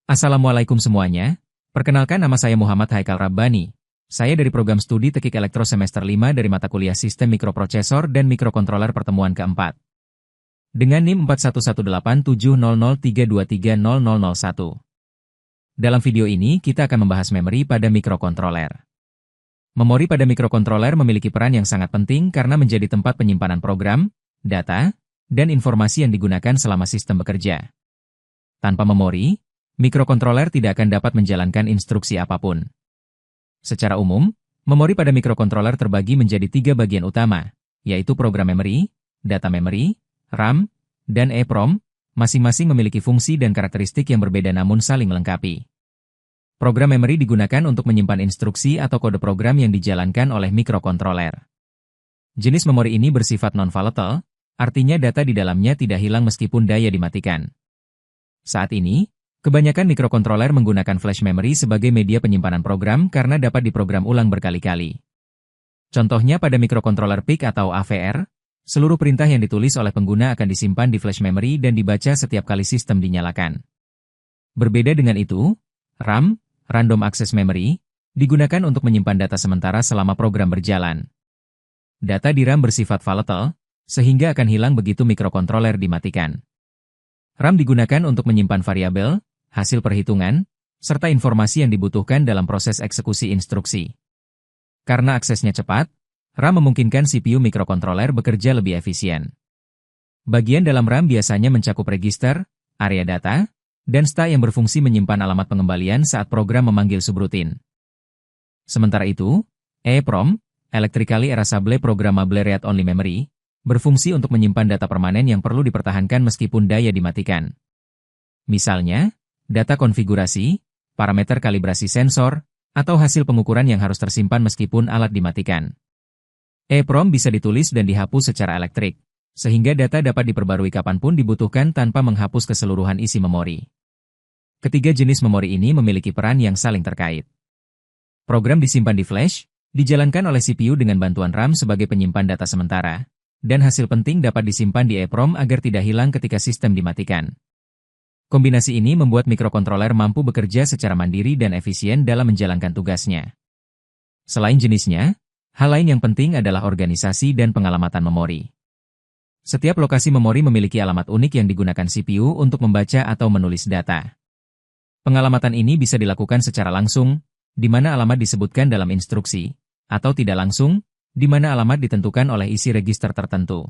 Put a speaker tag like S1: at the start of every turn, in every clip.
S1: Assalamualaikum semuanya, perkenalkan nama saya Muhammad Haikal Rabbani. Saya dari program studi Teknik Elektro semester 5 dari mata kuliah Sistem Mikroprosesor dan Mikrokontroler pertemuan keempat. Dengan NIM 41187003230001. Dalam video ini kita akan membahas memori pada mikrokontroler. Memori pada mikrokontroler memiliki peran yang sangat penting karena menjadi tempat penyimpanan program, data, dan informasi yang digunakan selama sistem bekerja. Tanpa memori, mikrokontroler tidak akan dapat menjalankan instruksi apapun. Secara umum, memori pada mikrokontroler terbagi menjadi 3 bagian utama, yaitu program memori, data memori, RAM, dan EEPROM, masing-masing memiliki fungsi dan karakteristik yang berbeda namun saling melengkapi. Program memori digunakan untuk menyimpan instruksi atau kode program yang dijalankan oleh mikrokontroler. Jenis memori ini bersifat non-volatile, artinya data di dalamnya tidak hilang meskipun daya dimatikan. Saat ini, kebanyakan mikrokontroler menggunakan flash memory sebagai media penyimpanan program karena dapat diprogram ulang berkali-kali. Contohnya pada mikrokontroler PIC atau AVR, seluruh perintah yang ditulis oleh pengguna akan disimpan di flash memory dan dibaca setiap kali sistem dinyalakan. Berbeda dengan itu, RAM, Random Access Memory, digunakan untuk menyimpan data sementara selama program berjalan. Data di RAM bersifat volatile, sehingga akan hilang begitu mikrokontroler dimatikan. RAM digunakan untuk menyimpan variabel, hasil perhitungan, serta informasi yang dibutuhkan dalam proses eksekusi instruksi. Karena aksesnya cepat, RAM memungkinkan CPU mikrokontroler bekerja lebih efisien. Bagian dalam RAM biasanya mencakup register, area data, dan STA yang berfungsi menyimpan alamat pengembalian saat program memanggil subrutin. Sementara itu, EEPROM, Electrically Erasable Programmable Read-Only Memory, berfungsi untuk menyimpan data permanen yang perlu dipertahankan meskipun daya dimatikan. Misalnya, data konfigurasi, parameter kalibrasi sensor, atau hasil pengukuran yang harus tersimpan meskipun alat dimatikan. EEPROM bisa ditulis dan dihapus secara elektrik, sehingga data dapat diperbarui kapanpun dibutuhkan tanpa menghapus keseluruhan isi memori. Ketiga jenis memori ini memiliki peran yang saling terkait. Program disimpan di flash, dijalankan oleh CPU dengan bantuan RAM sebagai penyimpan data sementara, dan hasil penting dapat disimpan di EEPROM agar tidak hilang ketika sistem dimatikan. Kombinasi ini membuat mikrokontroler mampu bekerja secara mandiri dan efisien dalam menjalankan tugasnya. Selain jenisnya, hal lain yang penting adalah organisasi dan pengalamatan memori. Setiap lokasi memori memiliki alamat unik yang digunakan CPU untuk membaca atau menulis data. Pengalamatan ini bisa dilakukan secara langsung, di mana alamat disebutkan dalam instruksi, atau tidak langsung, di mana alamat ditentukan oleh isi register tertentu.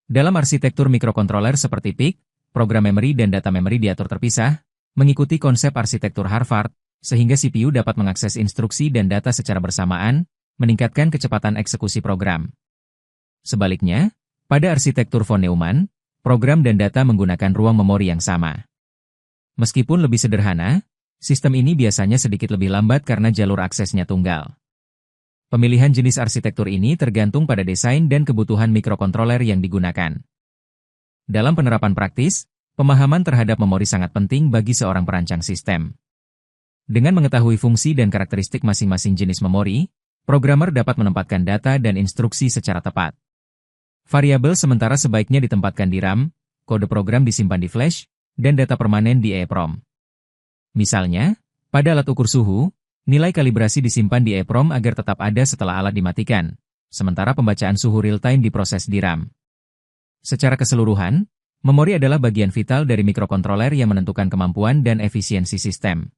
S1: Dalam arsitektur mikrokontroler seperti PIC, program memori dan data memori diatur terpisah, mengikuti konsep arsitektur Harvard, sehingga CPU dapat mengakses instruksi dan data secara bersamaan, meningkatkan kecepatan eksekusi program. Sebaliknya, pada arsitektur von Neumann, program dan data menggunakan ruang memori yang sama. Meskipun lebih sederhana, sistem ini biasanya sedikit lebih lambat karena jalur aksesnya tunggal. Pemilihan jenis arsitektur ini tergantung pada desain dan kebutuhan mikrokontroler yang digunakan. Dalam penerapan praktis, pemahaman terhadap memori sangat penting bagi seorang perancang sistem. Dengan mengetahui fungsi dan karakteristik masing-masing jenis memori, programmer dapat menempatkan data dan instruksi secara tepat. Variabel sementara sebaiknya ditempatkan di RAM, kode program disimpan di flash, dan data permanen di EEPROM. Misalnya, pada alat ukur suhu, nilai kalibrasi disimpan di EEPROM agar tetap ada setelah alat dimatikan, sementara pembacaan suhu real-time diproses di RAM. Secara keseluruhan, memori adalah bagian vital dari mikrokontroler yang menentukan kemampuan dan efisiensi sistem.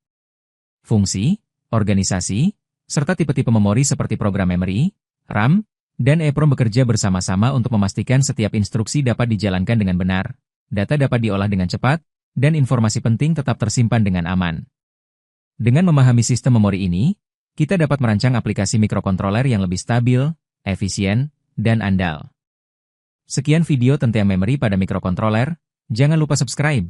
S1: Fungsi, organisasi, serta tipe-tipe memori seperti program memori, RAM, dan EEPROM bekerja bersama-sama untuk memastikan setiap instruksi dapat dijalankan dengan benar, data dapat diolah dengan cepat, dan informasi penting tetap tersimpan dengan aman. Dengan memahami sistem memori ini, kita dapat merancang aplikasi mikrokontroler yang lebih stabil, efisien, dan andal. Sekian video tentang memori pada mikrokontroler, jangan lupa subscribe